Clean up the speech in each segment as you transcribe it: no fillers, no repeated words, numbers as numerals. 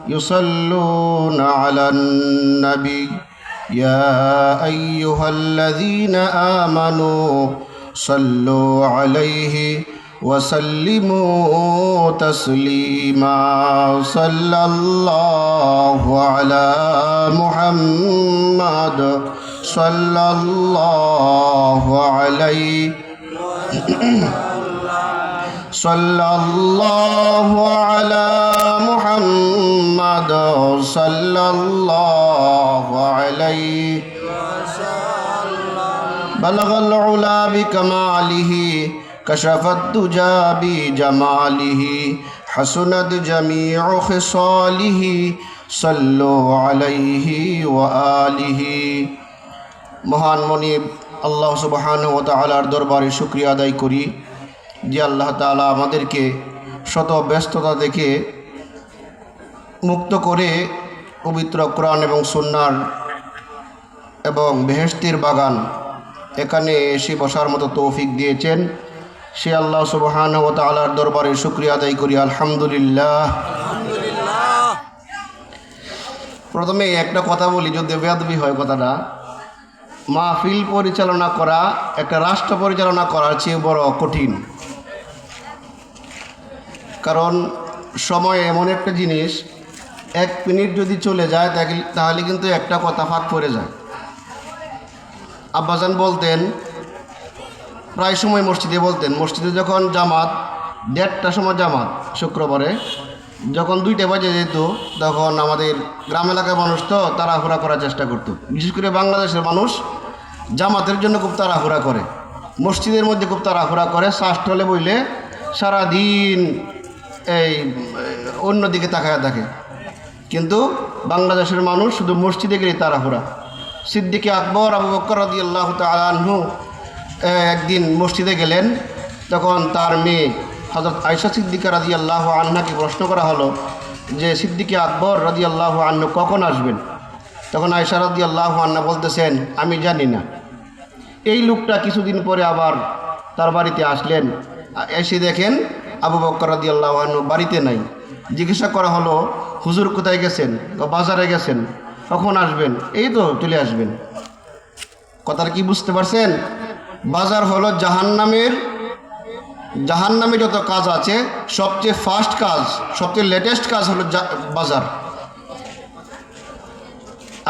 يصلون على النبي يا أيها الذين آمنوا صلوا عليه وسلموا تسليما صلى الله على محمد صلى الله عليه صلى الله على محمد صلى الله عليه بلغ العلا بكماله كشف الدجى بجماله حسنت جميع خصاله صلوا عليه وآله মহান মনিব আল্লাহ সুবহানাহু ওয়া তাআলার দরবারে শুকরিয়া আদায় করি যে আল্লাহ তাআলা আমাদেরকে শত ব্যস্ততা থেকে মুক্ত করে পবিত্র কোরআন এবং সুন্নাহর এবং বেহেশতের বাগান এখানে এসে বসার মতো তৌফিক দিয়েছেন। সে আল্লাহ সুবহানাহু ওয়া তাআলার দরবারে শুকরিয়া আদায় করি আলহামদুলিল্লাহ। প্রথমে একটা কথা বলি, যদি বেয়াদবি হয় কথাটা, মাহফিল পরিচালনা করা একটা রাষ্ট্র পরিচালনা করার চেয়ে বড় কঠিন। কারণ সময় এমন একটা জিনিস, 1 মিনিট যদি চলে যায় তাহলে কিন্তু একটা কথা ফাঁক পড়ে যায়। আব্বাজান বলতেন, প্রায় সময় মসজিদে বলতেন, মসজিদে যখন জামাত 1:30টার সময় জামাত শুক্রবারে যখন 2টা বাজে যেত, তখন আমাদের গ্রাম এলাকার মানুষ তো তাড়াহুড়া করার চেষ্টা করত। বিশেষ করে বাংলাদেশের মানুষ জামাতের জন্য খুব তাড়াহুড়া করে, মসজিদের মধ্যে খুব তাড়াহুড়া করে, শ্বাসটলে বইলে সারাদিন এই অন্যদিকে তাকায় থাকে। কিন্তু বাংলাদেশের মানুষ শুধু মসজিদে গেলে তাড়াহুড়া। সিদ্দিক আকবর আবু বকর রাদিয়াল্লাহু তাআলা আনহু একদিন মসজিদে গেলেন, তখন তার মেয়ে হযরত আয়েশা সিদ্দিকা রাদিয়াল্লাহু আনহাকে প্রশ্ন করা হলো যে সিদ্দিক আকবর রাদিয়াল্লাহু আনহু কখন আসবেন? তখন আয়েশা রাদিয়াল্লাহু আনহা বলতেছেন, আমি জানি না। এই লোকটা কিছুদিন পরে আবার তার বাড়িতে আসলেন, এসে দেখেন আবু বকর রাদিয়াল্লাহু আনহু বাড়িতে নাই। জিজ্ঞাসা করা হলো, হুজুর কোথায় গেছেন? বাজারে গেছেন। কখন আসবেন? এই তো চলে আসবেন। কথাটা কি বুঝতে পারছেন? বাজার হলো জাহান্নামে যত কাজ আছে সবচেয়ে ফার্স্ট কাজ, সবচেয়ে লেটেস্ট কাজ হলো বাজার।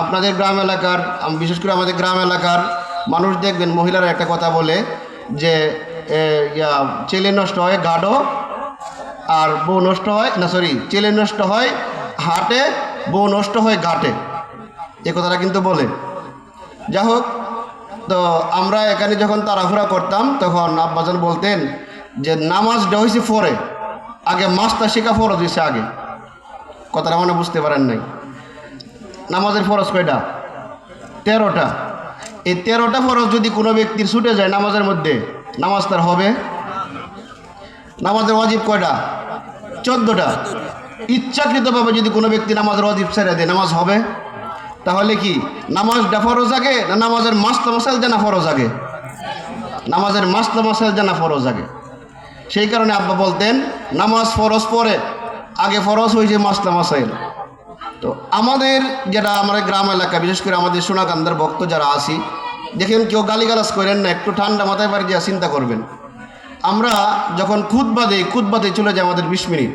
আপনাদের গ্রাম এলাকার, বিশেষ করে আমাদের গ্রাম এলাকার মানুষ দেখবেন মহিলারা একটা কথা বলে যে ছেলে নষ্ট হয় গাঢ় আর বউ নষ্ট হয় না, সরি, ছেলে নষ্ট হয় হাটে, বউ নষ্ট হয় ঘাটে, এ কথাটা কিন্তু বলে। যাই হোক, তো আমরা এখানে যখন তাড়াহুড়া করতাম তখন আব্বাজান বলতেন যে নামাজটা হয়েছে পরে, আগে মাছটা শেখা ফরজ হয়েছে আগে। কথাটা মানে বুঝতে পারেন নাই। নামাজের ফরজ কয়টা? 13টা। এই 13টা ফরজ যদি কোনো ব্যক্তির ছুটে যায় নামাজের মধ্যে, নামাজ তার হবে? নামাজের ওয়াজিব কয়টা? 14টা। ইচ্ছাকৃতভাবে যদি কোনো ব্যক্তি নামাজের ওয়াজিব ছেড়ে দেয়, নামাজ হবে? তাহলে কি নামাজটা ফরজ আগে না নামাজের মাসলা মাসাইল জানা ফরজ আগে? নামাজের মাসলা মাসাইল জানা ফরজ আগে। সেই কারণে আব্বা বলতেন নামাজ ফরজ পরে, আগে ফরজ হয়েছে মাসলা মাসাইল। তো আমাদের যেটা আমাদের গ্রাম এলাকা, বিশেষ করে আমাদের সোনাকান্দার ভক্ত যারা আছি, দেখেন কেউ গালিগালাজ করেন না, একটু ঠান্ডা মাথায় বাড়ি দিয়ে চিন্তা করবেন। আমরা যখন খুতবাতে চলে যায় আমাদের 20 মিনিট,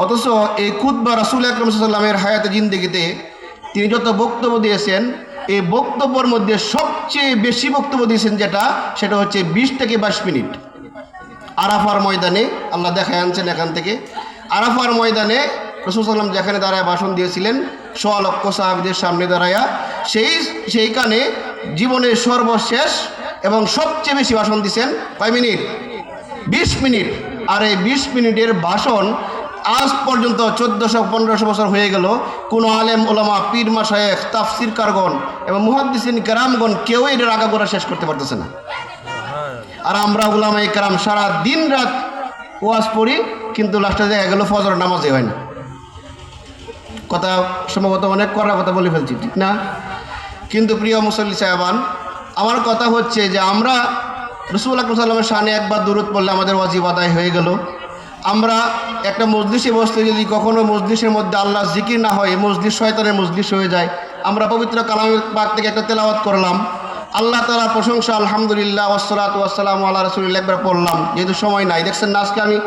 অথচ এই খুতবা রাসূল আকরাম সাল্লাল্লাহু আলাইহি ওয়াসাল্লামের হায়াতে জিন্দেগিতে তিনি যত বক্তব্য দিয়েছেন, এই বক্তব্যের মধ্যে সবচেয়ে বেশি বক্তব্য দিয়েছেন সেটা হচ্ছে 20 থেকে 22 মিনিট। আরাফার ময়দানে আল্লাহ দেখায় আনছেন, এখান থেকে আরাফার ময়দানে রাসূল সাল্লাল্লাহু আলাইহি ওয়াসাল্লাম যেখানে দাঁড়ায় ভাষণ দিয়েছিলেন 100 লক্ষ সাহাবীদের সামনে দাঁড়ায়া, সেইখানে জীবনের সর্বশেষ এবং সবচেয়ে বেশি ভাষণ দিয়েছেন কয় মিনিট? 20 মিনিট। আর এই 20 মিনিটের ভাষণ আজ পর্যন্ত 1400-1500 বছর হয়ে গেল, কোনো আলেম ওলামা, পীর মাশায়েখ, তাফসীরকারগণ এবং মুহাদ্দিসিন কেরামগণ কেউ এটার আগাগোড়া শেষ করতে পারতেছে না। আর আমরা উলামায়ে কেরাম সারা দিন রাত ওয়াজ পড়ি, কিন্তু লাস্টে দেখা গেল ফজর নামাজে হয় না। কথা সম্ভবত অনেক করার কথা বলে ফেলছি, ঠিক না? কিন্তু প্রিয় মুসল্লি সাহেবান, আমার কথা হচ্ছে যে আমরা রাসূল আকরাম সাল্লাল্লাহু আলাইহি ওয়াসাল্লামের শানে একবার দুরূদ পড়লে আমাদের ওয়াজিব আদায় হয়ে গেল। আমরা একটা মজলিসে বসতে যদি কখনো মজলিসের মধ্যে আল্লাহ জিকির না হয়, এই মজলিস শয়তানের মজলিস হয়ে যায়। আমরা পবিত্র কালামের পাক থেকে একটা তেলাওয়াত করলাম, আল্লাহ তাআলার প্রশংসা, আলহামদুলিল্লাহ ওয়াসসালাতু ওয়াসসালামু আলা রাসূলিল্লাহ একবার পড়লাম, যেহেতু সময় নাই। দেখছেন না, আজকে আমি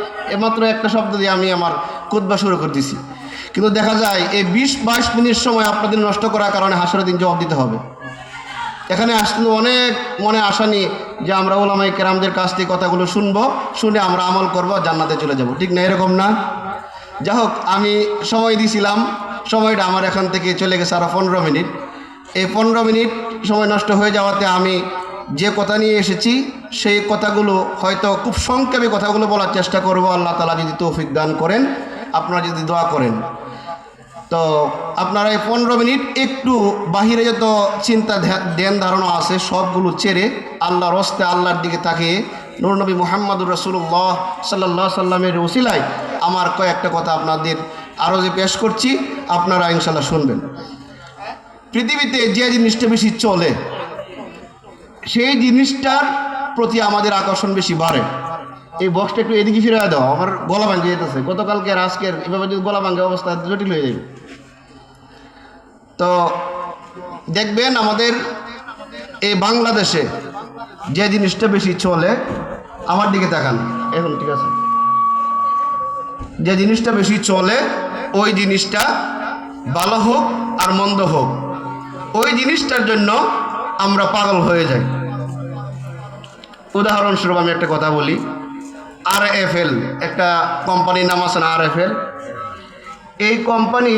মাত্র একটা শব্দ দিয়ে আমি আমার খুতবা শুরু করে দিছি, কিন্তু দেখা যায় এই 20-22 মিনিট সময় আপনাদের নষ্ট করার কারণে হাসরের দিন জবাব দিতে হবে। এখানে আসলে অনেক মনে আশা নিয়ে যে আমরা ওলামায়ে কেরামদের কাছ থেকে কথাগুলো শুনবো, শুনে আমরা আমল করব, জান্নাতে চলে যাব, ঠিক না? এরকম না? যাই হোক, আমি সময় দিয়েছিলাম, সময়টা আমার এখান থেকে চলে গেছে আরও 15 মিনিট। এই 15 মিনিট সময় নষ্ট হয়ে যাওয়াতে আমি যে কথা নিয়ে এসেছি সেই কথাগুলো হয়তো খুব সংক্ষেপে কথাগুলো বলার চেষ্টা করব, আল্লাহ তাআলা যদি তৌফিক দান করেন, আপনারা যদি দোয়া করেন। তো আপনারা এই 15 মিনিট একটু বাহিরে যত চিন্তা ধ্যান ধারণা আছে সবগুলো ছেড়ে আল্লাহর হস্তে, আল্লাহর দিকে তাকিয়ে নূর নবী মুহাম্মদুর রাসূলুল্লাহ সাল্লাল্লাহু আলাইহি সাল্লামের ওসিলায় আমার কয়েকটা কথা আপনাদের আরও যে পেশ করছি, আপনারা ইনশাআল্লাহ শুনবেন। পৃথিবীতে যে জিনিসটা বেশি চলে সেই জিনিসটার প্রতি আমাদের আকর্ষণ বেশি বাড়ে। এই বক্সটা একটু এদিকে ফিরে দাও, আমার গলা ভাঙে যেতেছে, গতকালকে আর আজকের এভাবে যদি গলা ভাঙে অবস্থা জটিল হয়ে যাবে। তো দেখবেন আমাদের এই বাংলাদেশে যে জিনিসটা বেশি চলে, আমার দিকে তাকান এখন, ঠিক আছে? যে জিনিসটা বেশি চলে ওই জিনিসটা ভালো হোক আর মন্দ হোক, ওই জিনিসটার জন্য আমরা পাগল হয়ে যাই। উদাহরণস্বরূপ আমি একটা কথা বলি, RFL একটা কোম্পানির নাম আছে না, RFL। এই কোম্পানি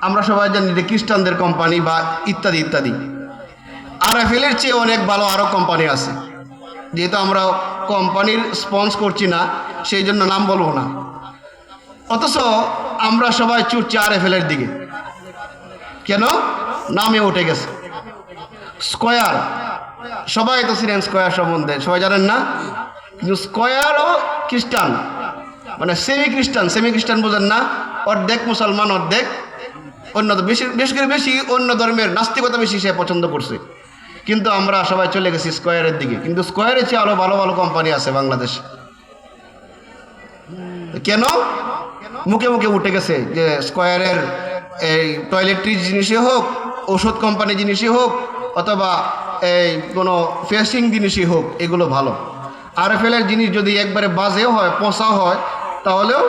আমরা সবাই জানি যে খ্রিস্টানদের কোম্পানি বা ইত্যাদি ইত্যাদি। RFL এর চেয়ে অনেক ভালো আরও কোম্পানি আছে, যেহেতু আমরা কোম্পানির স্পন্সর করছি না সেই জন্য নাম বলবো না। অথচ আমরা সবাই ছুটছি RFL এর দিকে, কেন? নামে উঠে গেছে স্কয়ার, সবাই তো ছিলেন স্কয়ার সম্বন্ধে, সবাই জানেন না? কিন্তু স্কয়ারও খ্রিস্টান, মানে সেমি খ্রিস্টান বোঝেন না? অর্ধেক মুসলমান অর্ধেক অন্য, বেশি অন্য ধর্মের, নাস্তিকতা বেশি সে পছন্দ করছে। কিন্তু আমরা সবাই চলে গেছি স্কয়ারের দিকে, কিন্তু স্কয়ারের চেয়ে আরও ভালো ভালো কোম্পানি আছে বাংলাদেশে। কেন? মুখে মুখে উঠে গেছে যে স্কয়ারের এই টয়লেট্রি জিনিসই হোক, ওষুধ কোম্পানি জিনিসই হোক, অথবা এই কোনো ফেসিং জিনিসই হোক, এগুলো ভালো। RFL এর জিনিস যদি একবারে বাজেও হয়, পচা হয়, তাহলেও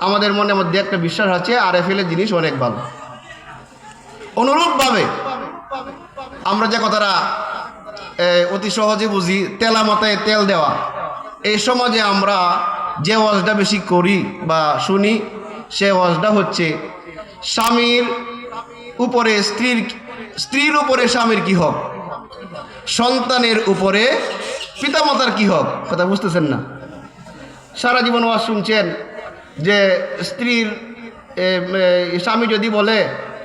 আমাদের মনের মধ্যে একটা বিশ্বাস আছে RFL এর জিনিস অনেক ভালো। অনুরূপভাবে আমরা যে কথাটা অতি সহজে বুঝি, তেলা মাথায় তেল দেওয়া, এই সমাজে আমরা যে ওয়াজটা বেশি করি বা শুনি, সে ওয়াজটা হচ্ছে স্বামীর উপরে স্ত্রীর উপরে স্বামীর কি হক, সন্তানের উপরে পিতামাতার কি হক। কথা বুঝতেছেন না? সারা জীবন ওয়াজ শুনছেন যে স্ত্রীর স্বামী যদি বলে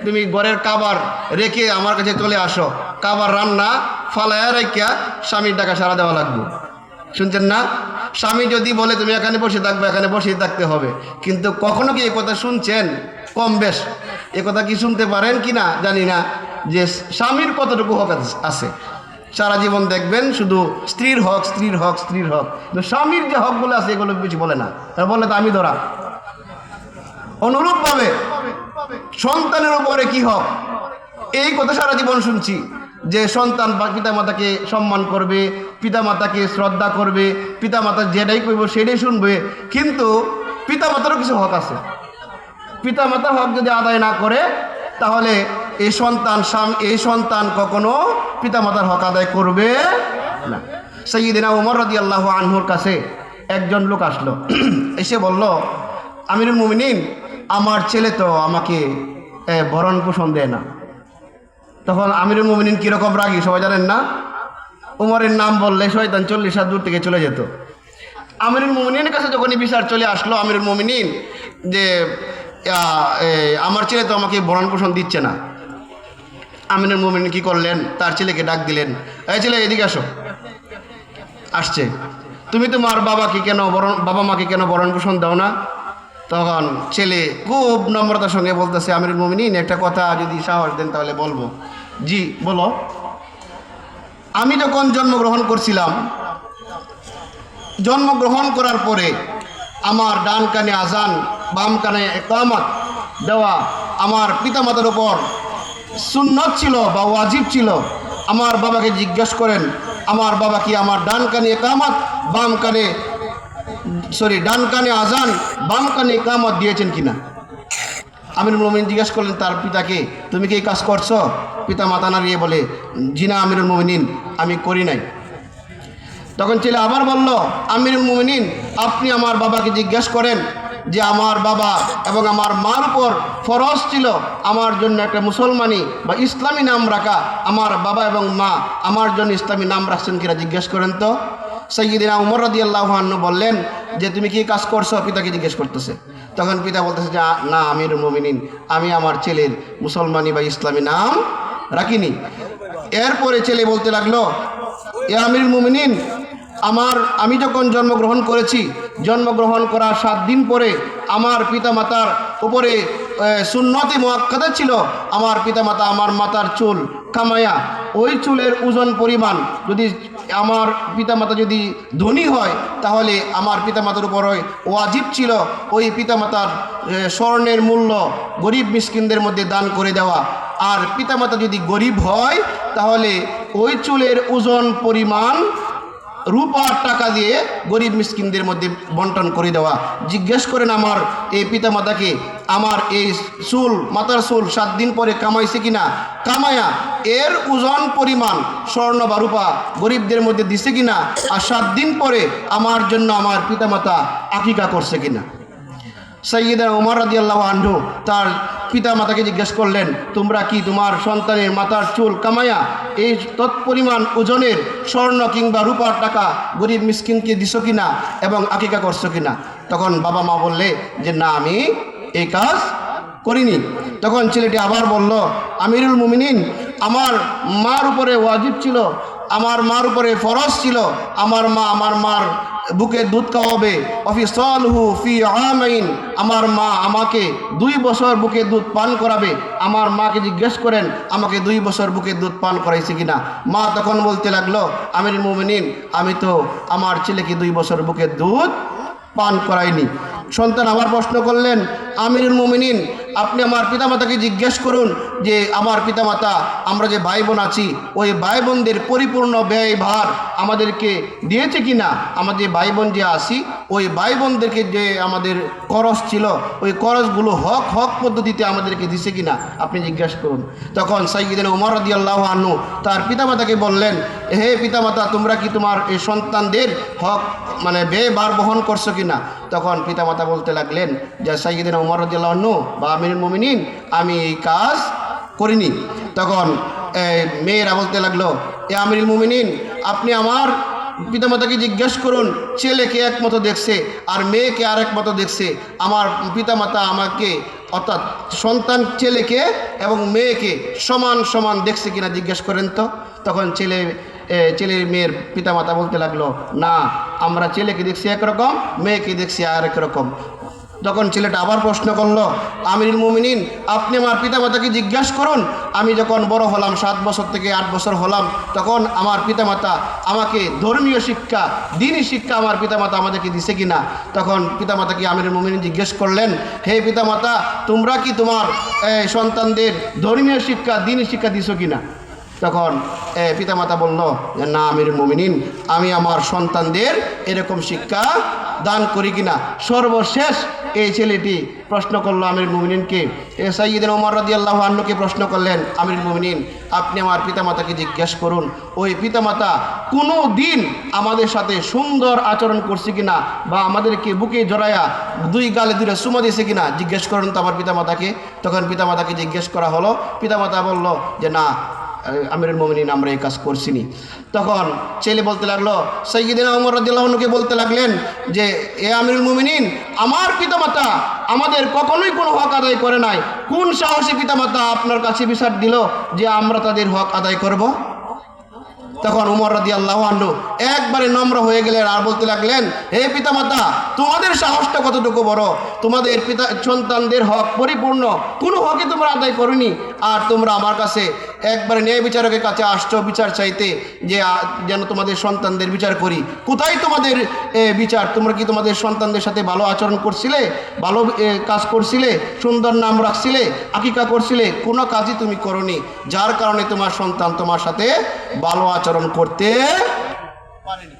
তুমি ঘরের কাবার রেখে আমার কাছে চলে আসো, কাবার রান্না ফালায়া রেখা স্বামীর টাকা সারা দেওয়া লাগবে, শুনছেন না? স্বামী যদি বলে তুমি এখানে বসে থাকবে, এখানে বসেই থাকতে হবে। কিন্তু কখনো কি এই কথা শুনছেন? কম বেশ এ কথা কি শুনতে পারেন কি না জানি না, যে স্বামীর কতটুকু হক আছে। সারা জীবন দেখবেন শুধু স্ত্রীর হক, স্ত্রীর হক, স্ত্রীর হক, কিন্তু স্বামীর যে হকগুলো আছে এগুলো কিছু বলে না। তারা বলে তো আমি ধরা। অনুরূপভাবে সন্তানের উপরে কি হক, এই কথা সারা জীবন শুনছি যে সন্তান পিতামাতাকে সম্মান করবে, পিতামাতাকে শ্রদ্ধা করবে, পিতামাতা যেটাই করবে সেটাই শুনবে। কিন্তু পিতামাতারও কিছু হক আছে। পিতামাতার হক যদি আদায় না করে তাহলে এই সন্তান কখনো পিতামাতার হক আদায় করবে না। সাইয়্যিদিনা ওমর রাদিয়াল্লাহু আনহুর কাছে একজন লোক আসলো, এসে বলল, আমিরুল মুমিনিন, আমার ছেলে তো আমাকে ভরণ পোষণ দেয় না। তখন আমিরুল মুমিনিন কীরকম রাগী সবাই জানেন না? উমরের নাম বললে শয়তান 40 হাত দূর থেকে চলে যেত। আমিরুল মুমিনিনের কাছে যখনই বিচার চলে আসলো, আমিরুল মুমিনিন যে আমার ছেলে তো আমাকে ভরণ পোষণ দিচ্ছে না, আমিরুল মুমিনিন কী করলেন? তার ছেলেকে ডাক দিলেন, এই ছেলে এদিকে আসো। আসছে, তুমি তোমার বাবা মাকে কেন ভরণ পোষণ দাও না? তখন ছেলে খুব নম্রতার সঙ্গে বলতেছে, আমিরুল মুমিনিন, একটা কথা যদি সাহস দেন তাহলে বলবো। জি বলো। আমি যখন জন্মগ্রহণ করছিলাম, জন্মগ্রহণ করার পরে আমার ডান কানে আজান বাম কানে ইকামত দেওয়া আমার পিতামাতার উপর সুন্নত ছিল বা ওয়াজিব ছিল। আমার বাবাকে জিজ্ঞেস করেন আমার বাবা কি আমার ডান কানে ইকামত ডান কানে আজান বাম কানে ইকামত দিয়েছেন কিনা। আমিরুল মুমিনিন জিজ্ঞেস করলেন তার পিতাকে, তুমি কি এই কাজ করছো? পিতা মাথা নাড়িয়ে বলে, জি না আমিরুল মুমিনিন, আমি করি নাই। তখন ছেলে আবার বলল, আমিরুল মুমিনিন, আপনি আমার বাবাকে জিজ্ঞেস করেন যে আমার বাবা এবং আমার মার উপর ফরজ ছিল আমার জন্য একটা মুসলমানি বা ইসলামী নাম রাখা। আমার বাবা এবং মা আমার জন্য ইসলামী নাম রাখছেন কিনা জিজ্ঞেস করেন তো। সাইয়্যিদিনা উমর রাদিয়াল্লাহু আনহু বললেন যে তুমি কি কাজ করছো? পিতাকে জিজ্ঞেস করতেছে। তখন পিতা বলতেছে যে না আমিরুল মুমিনিন, আমি আমার ছেলের মুসলমানি বা ইসলামী নাম রাখিনি। এরপরে ছেলে বলতে লাগলো, এ আমিরুল মুমিনিন, আমি যখন জন্মগ্রহণ করেছি, জন্মগ্রহণ করার 7 দিন পরে আমার পিতামাতার উপরে সুন্নতে মুআক্কাদা ছিল। আমার পিতামাতা আমার মাথার চুল কামায়া, ওই চুলের ওজন পরিমাণ যদি আমার পিতামাতা যদি ধনী হয় তাহলে আমার পিতামাতার উপর ওয়াজিব ছিল ওই পিতামাতার স্বর্ণের মূল্য গরিব মিসকিনদের মধ্যে দান করে দেওয়া। আর পিতামাতা যদি গরিব হয় তাহলে ওই চুলের ওজন পরিমাণ রূপার টাকা দিয়ে গরিব মিসকিনদের মধ্যে বন্টন করে দেওয়া। জিজ্ঞেস করেন আমার এই পিতামাতাকে আমার এই চুল মাথার চুল 7 দিন পরে কামাইছে কিনা, কামায়া এর ওজন পরিমাণ স্বর্ণ বা রূপা গরিবদের মধ্যে দিছে কিনা, আর 7 দিন পরে আমার জন্য আমার পিতামাতা আকিকা করছে কিনা। সাইয়্যিদনা উমর রাদিয়াল্লাহু আনহু তার পিতামাতাকে জিজ্ঞেস করলেন, তোমরা কি তোমার সন্তানের মাথার চুল কামায়া এই তৎপরিমাণ ওজনের স্বর্ণ কিংবা রূপার টাকা গরিব মিসকিনকে দিছো কিনা এবং আকিকা করছো কিনা? তখন বাবা মা বললে যে না, আমি এই কাজ করিনি। তখন ছেলেটি আবার বলল, আমিরুল মুমিনিন, আমার মার উপরে ওয়াজিব ছিল, আমার মার উপরে ফরজ ছিল, আমার মার বুকে দুধ খাওয়াবে, অফিসলহু ফি আমাইন, আমার মা আমাকে 2 বছর বুকে দুধ পান করাবে। আমার মাকে জিজ্ঞেস করেন আমাকে 2 বছর বুকে দুধ পান করাইছে কিনা। মা তখন বলতে লাগলো, আমিরুল মুমিনিন, আমি তো আমার ছেলেকে 2 বছর বুকে দুধ পান করাইনি। সন্তান আবার প্রশ্ন করলেন, আমিরুল মুমিনিন, আপনি আমার পিতামাতাকে জিজ্ঞেস করুন যে আমার পিতামাতা আমরা যে ভাই বোন আছি ওই ভাই বোনদের পরিপূর্ণ ব্যয় ভার আমাদেরকে দিয়েছে কিনা। আমাদের ভাই বোন যে আছি ওই ভাই বোনদেরকে যে আমাদের খরচ ছিল ওই খরচগুলো হক পদ্ধতিতে আমাদেরকে দিছে কিনা আপনি জিজ্ঞেস করুন। তখন সাইয়্যিদনা উমর রাদিয়াল্লাহু আনহু তার পিতামাতাকে বললেন, হে পিতামাতা, তোমরা কি তোমার এই সন্তানদের হক ব্যয় ভার বহন করছো কিনা। তখন পিতামাতা বলতে লাগলেন যে সাইয়্যিদনা উমর রাদিয়াল্লাহু আনহু বা আমিরুল মুমিনিন, আমি এই কাজ করিনি। তখন মেয়েরা বলতে লাগলো, এ আমিরুল মুমিনিন, আপনি আমার পিতামাতাকে জিজ্ঞেস করুন, ছেলেকে এক মতো দেখছে আর মেয়েকে আরেক মতো দেখছে। আমার পিতামাতা আমাকে অর্থাৎ ছেলেকে এবং মেয়েকে সমান দেখছে কিনা জিজ্ঞেস করেন তো। তখন ছেলের মেয়ের পিতামাতা বলতে লাগলো, না, আমরা ছেলেকে দেখছি একরকম, মেয়েকে দেখছি আরেক রকম। তখন ছেলেটা আবার প্রশ্ন করলো, আমিরুল মুমিনিন, আপনি আমার পিতামাতাকে জিজ্ঞাসা করুন, আমি যখন বড় হলাম 7 বছর থেকে 8 বছর হলাম তখন আমার পিতামাতা আমাকে ধর্মীয় শিক্ষা দ্বীনি শিক্ষা আমার পিতামাতা আমাদেরকে দিছে কিনা। তখন পিতামাতাকে আমিরুল মুমিনিন জিজ্ঞেস করলেন, হে পিতামাতা, তোমরা কি তোমার সন্তানদের ধর্মীয় শিক্ষা দ্বীনি শিক্ষা দিছো কিনা। তখন পিতামাতা বলল, না আমিরুল মুমিনিন, আমি আমার সন্তানদের এরকম শিক্ষা দান করি কিনা। সর্বশেষ এই ছেলেটি প্রশ্ন করলো আমিরুল মুমিনিনকে, সাইয়্যিদনা উমর রাদিয়াল্লাহু আনহুকে প্রশ্ন করলেন, আমিরুল মুমিনিন, আপনি আমার পিতামাতাকে জিজ্ঞেস করুন ওই পিতামাতা কোনো দিন আমাদের সাথে সুন্দর আচরণ করছে কিনা বা আমাদেরকে বুকে জড়ায়া 2 গালে 2 চুমা দিয়েছে কিনা জিজ্ঞেস করুন তো আমার পিতামাতাকে। তখন পিতামাতাকে জিজ্ঞেস করা হলো, পিতামাতা বলল যে না আমিরুল মুমিনিন, আমরা এই কাজ করছিনি। তখন ছেলে বলতে লাগলো, সাইয়্যিদনা উমর রাদিয়াল্লাহু আনহুকে বলতে লাগলেন যে এ আমিরুল মুমিনিন, আমার পিতামাতা আমাদের কখনোই কোনো হক আদায় করে নাই। কোন সাহসী পিতামাতা আপনার কাছে বিচার দিল যে আমরা তাদের হক আদায় করব। তখন উমর রাদিয়াল্লাহু আনহু একবারে নম্র হয়ে গেলেন আর বলতে লাগলেন, হে পিতামাতা, তোমাদের সাহসটা কতটুকু বড়, তোমাদের পিতা সন্তানদের হক পরিপূর্ণ, কোনো হকই তোমরা আদায় করনি, আর তোমরা আমার কাছে একবারে ন্যায় বিচারকের কাছে আসছো বিচার চাইতে, যে যেন তোমাদের সন্তানদের বিচার করি। কোথায় তোমাদের বিচার? তোমরা কি তোমাদের সন্তানদের সাথে ভালো আচরণ করছিলে, ভালো কাজ করছিলে, সুন্দর নাম রাখছিলে, আকিকা করছিলে? কোনো কাজই তুমি করনি, যার কারণে তোমার সন্তান তোমার সাথে ভালো আচরণ করতে পারেনি।